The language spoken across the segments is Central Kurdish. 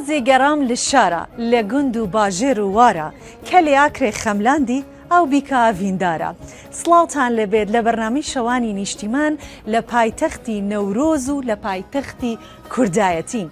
وازێ گەڕام لە شارە لە گوند و باژێر و وارە کە لێ ئاکرێ خەملاندی ئەو بیکە ئاڤیندارە. سڵاوتان لەبێت لە بەرنامەی شەوانی نیشتیمان لە پایتەختی نەورۆز و لە پایتەختی کوردایەتین.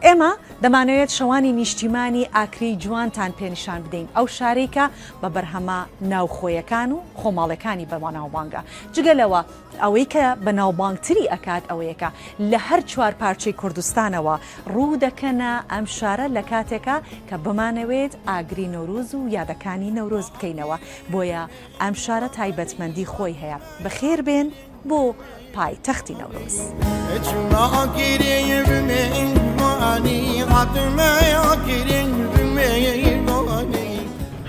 ئێمە دەمانەوێت شەوانی نیشتیمانی ئاکری جوانتان پێنیشان بدەین ئەو شارێکە بە بەرهەمە ناوخۆیەکان و خۆماڵەکانی بەناوبانگە. جگەلەوە ئەوەی کە بەناوبانگتری ئەکات ئەوەیەکە لە هەر چوار پارچەی کوردستانەوە ڕوو دەکەنە ئەم شارە لە کاتێکە کە بمانەوێت ئاگری نەورۆز و یادەکانی نەورۆز بکەینەوە. بۆیە ئەم شارە تایبەتمەندی خۆی هەیە. بەخێر بێن بۆ پایتەختی نەورۆز.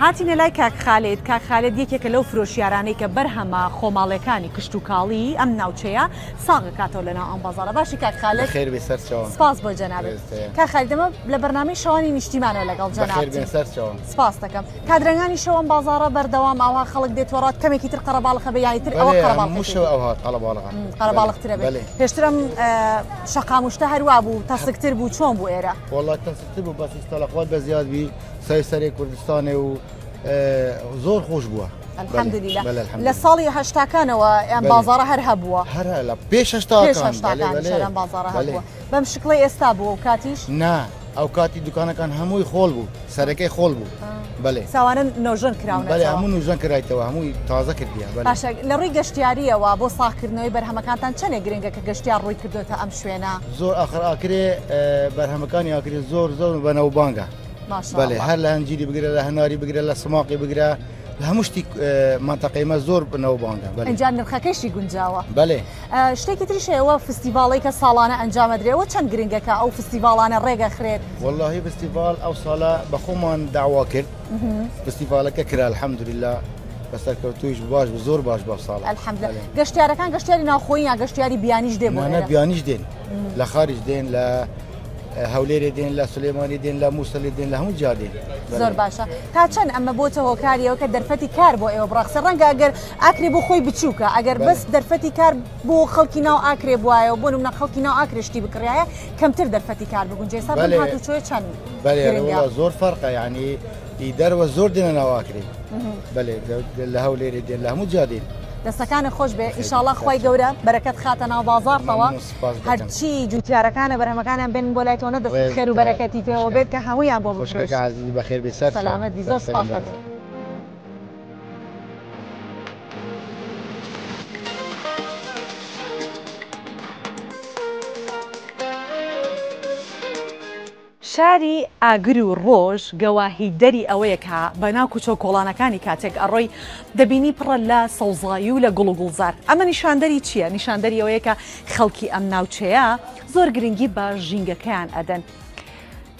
هاتینە لای کاک خالێد. کاک خالێد یەکێکە لەو فرۆشیارانەی کە بەرهەمە خۆماڵەکانی کشت و کاڵی ئەم ناوچەیە ساغ کاتەوە لەناو ئەم بازاڕە. باشی کاک خالێد، خێر بێ سەرچاوم. سپاس بۆ جەنابێت. کاک خالێد، دەمە لە بەرنامەی شەوانی نیشتیمانەوە لەگەڵ جەنابەت. سپاس دەکەم. کادرەنگانی شەو ئەم بازاڕە بەردەوام ئەوە خەڵک دێتوەڕات کەمێکی تر قەرەباڵغە بێ یانی تر ئەوە قەرەباڵغترە بێت. پێشترم شەقاموشتە هەروە بوو، تەسکتر بوو، چۆن بوو ئێرە؟ وڵات تەسکتر بوو، بەس ئیستەلاقات بە زیاد بی سەرسەری کوردستانێ و زۆر خۆش بووە. الحەمدولیلا. لە ساڵی هەشتاکانەوە ئەم بازاڕە هەر هەبووە. هەر لە پێش هەشتاکان ئەم بازاڕە هەبووە. بەم شکڵی ئێستا بووە و کاتیش؟ نا، ئەو کاتی دوکانەکان هەمووی خۆڵ بوو، سەرەکەی خۆڵ بوو. بەڵێ ساوانە نۆژن کراونەوە. بەڵێ هەموو نوژن کرایتەوە، هەمووی تازە کردیە. باشە، لە ڕووی گەشتیاریەوە بۆ ساغکردنەوەی بەرهەمەکانتان چەندێک گرنگە کە گەشتیار ڕووی کردوێتە ئەم شوێنە؟ زۆر ئاخر ئاکرێ بەرهەمەکانی ئاکرێ زۆر بەنەوبانگە. بەڵێ هەر لە هەنجیری بگرە، لە هەناری بگرە، لە سماقی بگرە، لە هەموو شتی مانتەقەیمە زۆر بنەوبانگە. ئەنجا نرخەکەشی گونجاوە. بەڵێ شتێکی تریشەوە فستیڤاڵی کە ساڵانە ئەنجامەدرێەوە چەند گرنگەکە ئەو فستیڤاڵانە ڕێگە خرێت؟ وەڵڵاهی فستیڤاڵ ئەو ساڵە بە خۆمان داوا کرد، فستیڤاڵەکە کرا الحەمدولیلا، بەسەرکەوتوویش باش بوو، زۆر باش بە ساڵ. الحەمدولیلا. گەشتیارەکان گەشتیاری ناوخۆیی یا گەشتیاری بیانیش دێ؟ مانە بیانیش دێن، لە خارج دێن، لە هەولێرێ دێن، لە سولێمانی دێن، لە مووسڵی دێن، لە هەموو جا دێن. زۆر باشە. تا چەند ئەمە بۆتە هۆکاریەوە کە دەرفەتی کار بۆ ئێوە بڕاخسە؟ ڕەنگە ئەگەر ئاکرێ بۆ خۆی بچووکە، ئەگەر بەس دەرفەتی کار بۆ خەڵکی ناو ئاکرێ بوایە بۆ نمونە خەڵکی ناو ئاکرێشتی بکڕایە کەمتر دەرفەتی کار بگونجێ. سا بم هاتوچۆی چەند؟ بەڵێ زۆر فەرقە، یعنی دەرەوە زۆر دێنە ناو ئاکرێ. بەڵێ لە هەولێرێ دێن، لە هەموو جا دێن. دەستەکانە خۆش بێ، ئیشاڵڵا خوای گەورە بەرەکەت خاتە ناو بازاڕەوە، هەرچی جوتیارەکانە بەرهەمەکانیان بێن بۆ لای تۆ نەدەست خێر و بەرەکەتی پێوە بێت کە هەموویان بۆ بفرۆشی. بەخێر بێ سەر سەلامەتی. زۆر سپاس. شاری ئاگر و ڕۆژ گەواهی دەری ئەوەیە کە بەناو کوچە کۆڵانەکانی کاتێک ئەڕۆی دەبینی پڕە لە سەوزایی و لە گوڵ و گوڵزار. ئەمە نیشاندەری چییە؟ نیشاندەری ئەوەیە کە خەڵکی ئەم ناوچەیە زۆر گرنگی بە ژینگەکەیان ئەدەن.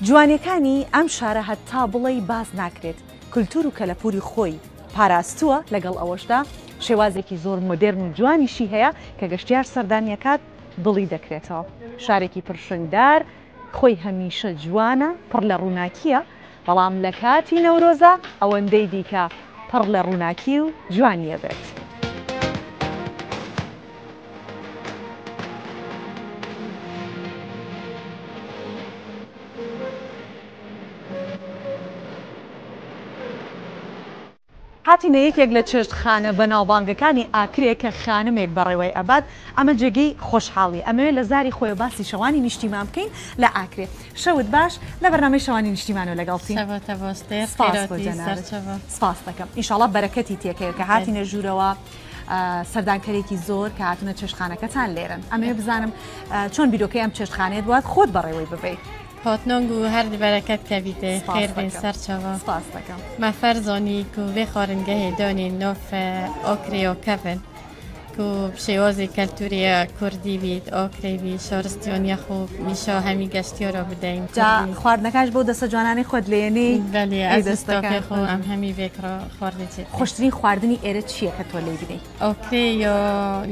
جوانیەکانی ئەم شارە هەتا بڵێ باز ناکرێت. کولتور و کەلەپوری خۆی پاراستووە، لەگەڵ ئەوەشدا شێوازێکی زۆر مۆدێرن و جوانیشی هەیە کە گەشتیار سەردانیەکات دڵی دەکرێتەوە. شارێکی پرشنگدار، خۆی هەمیشە جوانە، پڕ لە ڕووناکیە، بەڵام لە کاتی نەورۆزە ئەوەندەی دیکە پڕ لە ڕووناکی و جوانیە بێت. هاتینە یەکێک لە چێشتخانە بەناوبانگەکانی ئاکرێ کە خانمێک بەڕێوەی ئەبات. ئەمە جێگەی خۆشحاڵی، ئەمەوێت لە زاری خۆی باسی شەوانی نیشتیمان بکەین لە ئاکرێ. شەوت باش لە بەرنامەی شەوانی نیشتیمانەوە لەگەڵتین. سپاس دەکەم. ئینشاڵڵا بەرەکەتی تێکەوە کە هاتینە ژوورەوە سەردانکەرێکی زۆر کە هاتونە چێشتخانەکەتان لێرن. ئەمەوێ بزانم چۆن بیرۆکەی ئەم چێشتخانەیە دوات خۆت بەڕێوەی ببەیت. هاتنۆنگ و هەر بەرەکەت کەویتێ خێر بێ سەرچەوە. سپاس دەکەم. مە فەرزۆنی و بێ خۆرنگەهێ دۆنی نۆف ئۆکرێۆکەڤن و شێوازی کەلتوریە کوردی بیت ئۆکرێبی شارستیۆنیە خوب میشا هەمی گەشتیۆرە بدەین. جا خواردنەکەش بۆ دەستە جوانانی خۆت لێنی؟ بەڵێ ئەدەستەکە خۆ ئەم هەمی بێکڕە خواردێت. خۆشترین خواردنی ئێرە چییە کە تۆ لێ بینی؟ ئۆکرێ یا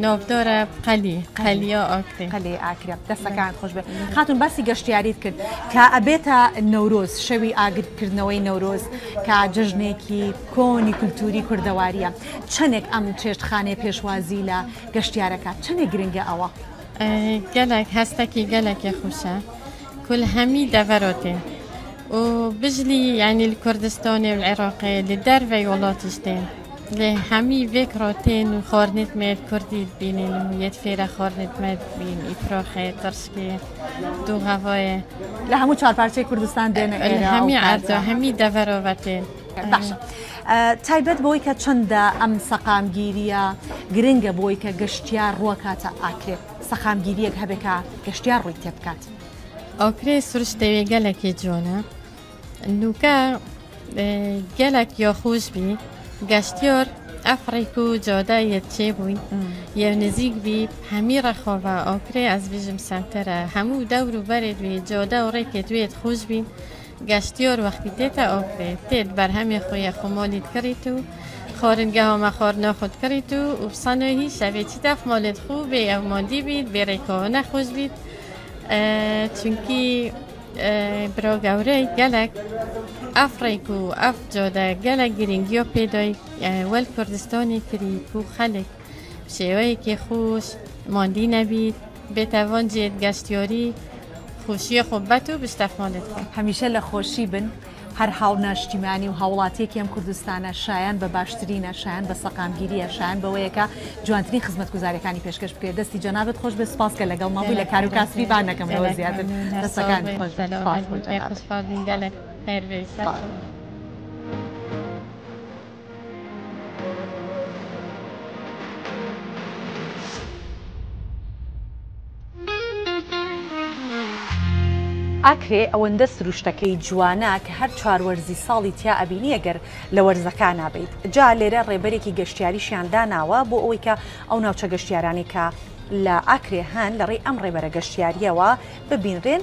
ناودۆرە قەلیە ئۆکرێ. قەلێ ئاکرێ. دەستەکان خۆش بێ. خاتون باسی گەشتیاریت کرد کە ئەبێتە نەورۆز، شەوی ئاگرکردنەوەی نەورۆز کە جەژنێکی کۆنی کولتوری کوردەواریە. چەندێک ئەم چێشتخانەی پێشوازی لە گەشتیارەکە چەندێک گرنگە ئەوە؟ گەلک هەستێکی گەلێکی خوشە، کول هەمی دەڤەرۆتێ وبجلي يعني الكردستاني والعراقي للدرفي والله تجتين لهمي فكرتين وخورنت ميت كردي بيني لميت فيرا خورنت ميت بين إفراخي ترشكي دو غواية لهمو چار پارچه کردستان دێنە ئێرە هەمی ئاردۆ هەمی دەڤەرۆڤەتێن باشە تایبەت بۆی کە چەندە ئەم سەقامگیریە گرنگە بۆی کە گەشتیار ڕووەکاتە ئاکرێ سەقامگیریەک هەبێکە گەشتیار ڕووی تێ بکات ئۆکرێ سروش دەوێ گەلێکی جۆنە نوکە گەلێک یۆخۆش بی گەشتیۆر ئەفریق و جۆدایەت چێ بووین یە نزیک بی هەمی ڕەخۆڤە ئۆکرێ ئەس بژم سەنتەرە هەموو دەور و بەرێ دوێ جۆدا و ڕێکێ دوێت خۆش بین گەشتیۆر وەختی تێتە ئۆکرێ تێت بەرهەمێ خۆیە خۆمۆلیت کڕیت و خۆرنگە هەمە خۆر نەخۆت کڕیت و بسانۆهی شەوێتی تەف مۆلت خوو بێ ئەو مۆندی بیت بێڕێکەوە نەخۆش بیت چونکی برۆ گەورەی گەلک ئەفریق و ئەف جۆدا گەلک گرنگیۆ پێدۆی وەل کوردستانی کری و خەلک شێوەیەکی خۆش ماندی نەبیت بێتەوان جێت گەشتیۆری خۆشیە خۆبەت و بشتەفمانت کە هەمیشە لە خۆشی بن هەر هاوناشتیمانی و هاوڵاتێکی ئەم کوردستانە شایان بە باشترینە شایان بە سەقامگیریە شایان بەوەیەکە جوانترین خزمەتگوزاریەکانی پێشکەش بکرێت دەستی جەنابەت خۆش بێ سپاس کە لەگەڵ مابووی لە کار و کاسبی بان نەکەمەوە زیاتر دەستەکان خۆش ئاکرێ ئەوەندە سروشتەکەی جوانە کە هەر چواروەرزی ساڵی تیا ئەبینی ئەگەر لە وەرزەکان نابیت جا لێرە ڕێبەرێکی گەشتیاریشیان داناوە بۆ ئەوەی کە ئەو ناوچە گەشتیارانی کە لە ئاکرێ هەن لە ڕێی ئەم ڕێبەرە گەشتیاریەوە ببینرێن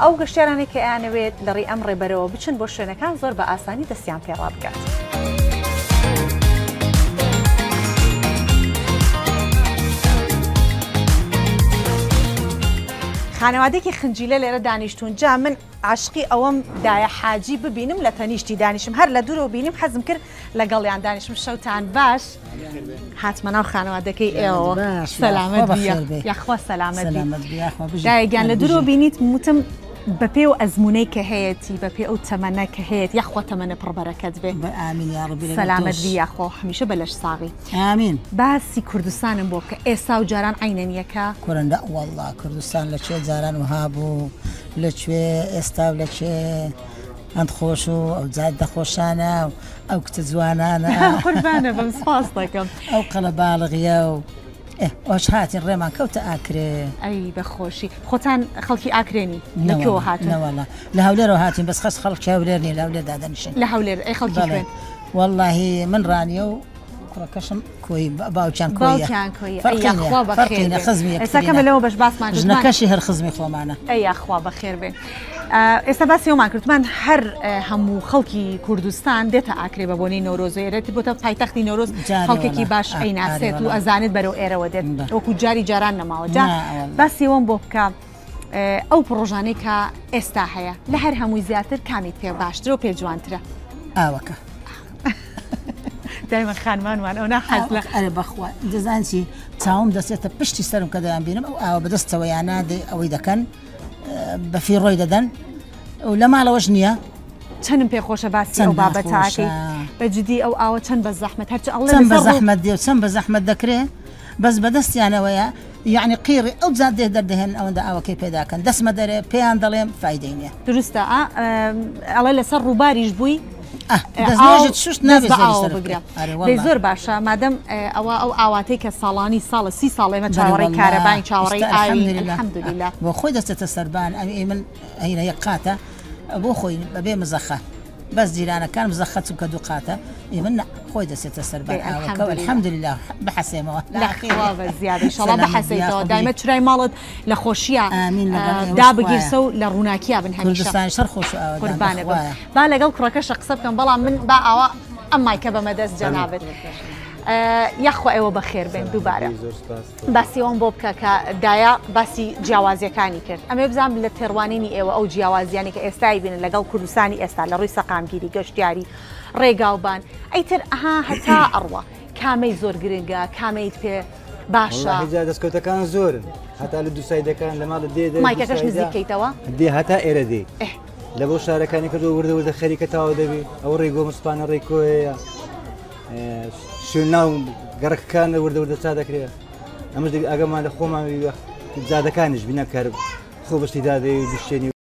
ئەو گەشتیارانی کە ئەیانەوێت لە ڕێی ئەم ڕێبەرەوە بچن بۆ شوێنەکان زۆر بە ئاسانی دەستیان پێڕا بکات. خانەوادێکی خنجیلە لێرە دانیشتون جا من عاشقی ئەوەم دایە حاجی ببینم لە تەنیشتی دانیشم هەر لە دوورەوە بینیم حەزم کرد لەگەڵیان دانیشم شەوتان باش هاتمە ناو خانەوادەکەی ئێوە سەلامەت بێ یاخوا سەلامەت بێ دایەگیان لە دوورەوە بینیت وتم بە پێ و ئەزمونەی کە هەیەی بە پێ ئەو تەمەنە کە هەیەت یاخوا تەمەنە پڕبەرەکەت بێ سەلامەت بی یاخۆ هەمیشە بەلەش ساغی ئامین باسی کوردستانم بۆ کە ئێستا و جاران عینەنیەکە کوڕندە وەڵڵا کوردستان لەکوێ جاران وها بوو لەکوێ ئێستا و لەکوێ ئەند خۆش و ئەو جات دەخۆشانە و ئەو کتە جوانانە قوربانە بەم سپاس دەکەم ئەو قەڵە باڵغیە و ئەوش هاتین ڕێمان کەوتە ئاکرێ ئەی بەخۆشی خۆتان خەڵکی ئاکرێنی لەکوێوە هاتنەوەڵە لە هەولێرەوە هاتین بەس خەس خەڵک هەولێرنی لە هەولێر دادەنیشن لە هەولێر ئەی خەڵکی خوێن وەڵڵاهی من ڕانیە و کوڕەکەشم کۆی باوکیان ئێستاکەمە لەوە بەش باسمان ژنەکەشی هەر خزمی خۆمانە ئەی یاخوا بەخێر بێن ئێستا باسی ئەومان کردمان هەر هەموو خەڵکی کوردستان دێتە ئاکرێ بە بۆنەی نۆرۆزێرەتی بۆتە پایتەختی نۆرۆز خەڵکێکی باش ئەیناسێت و ئەزانێت بەرەو ئێرەوە دێت وەکو جاری جاران نەماوە جا باسی ئەوەم بۆ بکە ئەو پرۆژانەی کە ئێستا هەیە لە هەر هەمووی زیاتر کامیت پێ باشترە و پێ جوانترە ئاوەکە دایمە خانمانوان ئەو ناحەز لە ئەرە بەخوا دەزانسی چاوم دەستێتە پشتی سەرم کە دەیان بینم ئەو ئاوە بەدەستەوە یانە ئەوەی دەکەن بەفی ڕۆی دەدەن و لە ماڵەوەش نییە چەندم پێخۆشە باسی ئەو بابەتاکەی بەجددی ئەو ئاوە چەند بە زەحمەت هەرچ چەند بە زەحمەت دێ و چەند بە زەحمەت دەکرێت بەس بەدەستیانەوەیە یعنی قیڕی ئەو جات دێ دەردەهێن ئەوەندە ئاوەکەی پێداکەن دەستمە دەرێ پێیان دەڵێم فایدەی نییە دروستە ئەڵێ لەسەر ڕووباریش بووی زۆر باشە مادەم ئەوە ئەو ئاواتەی کە ساڵانی ساڵە 30 ساڵ ئێمە چاوەڕێی کارەبای چاوەڕێی ئاوی الحەمدولله بۆ خۆی دەستێتە سەربان ئەوی من هینە یەک قاتە بۆ خۆی بەبێ مزەخە بەس جیرانەکان مزەخە چووکە دوو قاتە من خۆی دەسێتە سەربان ئاوەکە الحەمدولله بحەسێمەوە زیادە ئینشاڵڵا بەحەسێتەوە دایمە چرای ماڵت لە خۆشیە دابگیرسە و لە ڕووناکیە بن کوردستانی شەر خۆش قوربانە با لەگەڵ کوڕەکەشە قسە بکەم بەڵام من با ئاوا ئەم مایکە بەمەدەست جەنابێت یاخوا ئێوە بەخێر بێن دووبارە باسی ئەوم بۆ بکە کە دایە باسی جیاوازیەکانی کرد ئەمێ بزانم لە تێڕوانینی ئێوە ئەو جیاوازیانی کە ئێستای بینن لەگەڵ کوردستانی ئێستا لە ڕووی سەقامگیری گەشتیاری ڕێگاوبان ئەیتر ئەها هەتا ئەڕوە کامەی زۆر گرنگە کامەیت پێ باشە دەستکەوتەکان زۆرن هەتا لە دوو سایدەکان لە ماڵ دێ مایکەکەش نزیکەیتەوە دێ هەتا ئێرە دێ لە بۆ شارەکانی کردو وردە خەریکە تاوا دەبێ ئەو ڕێگۆ مسپانە ڕێکۆیە شوێن ناو گەڕەکەکان وردە چا دەکرێت ئەمەش ئەگەمان لە خۆمان جادەکانیش بینە کار خۆ بەشتی دادەی دوشتێنی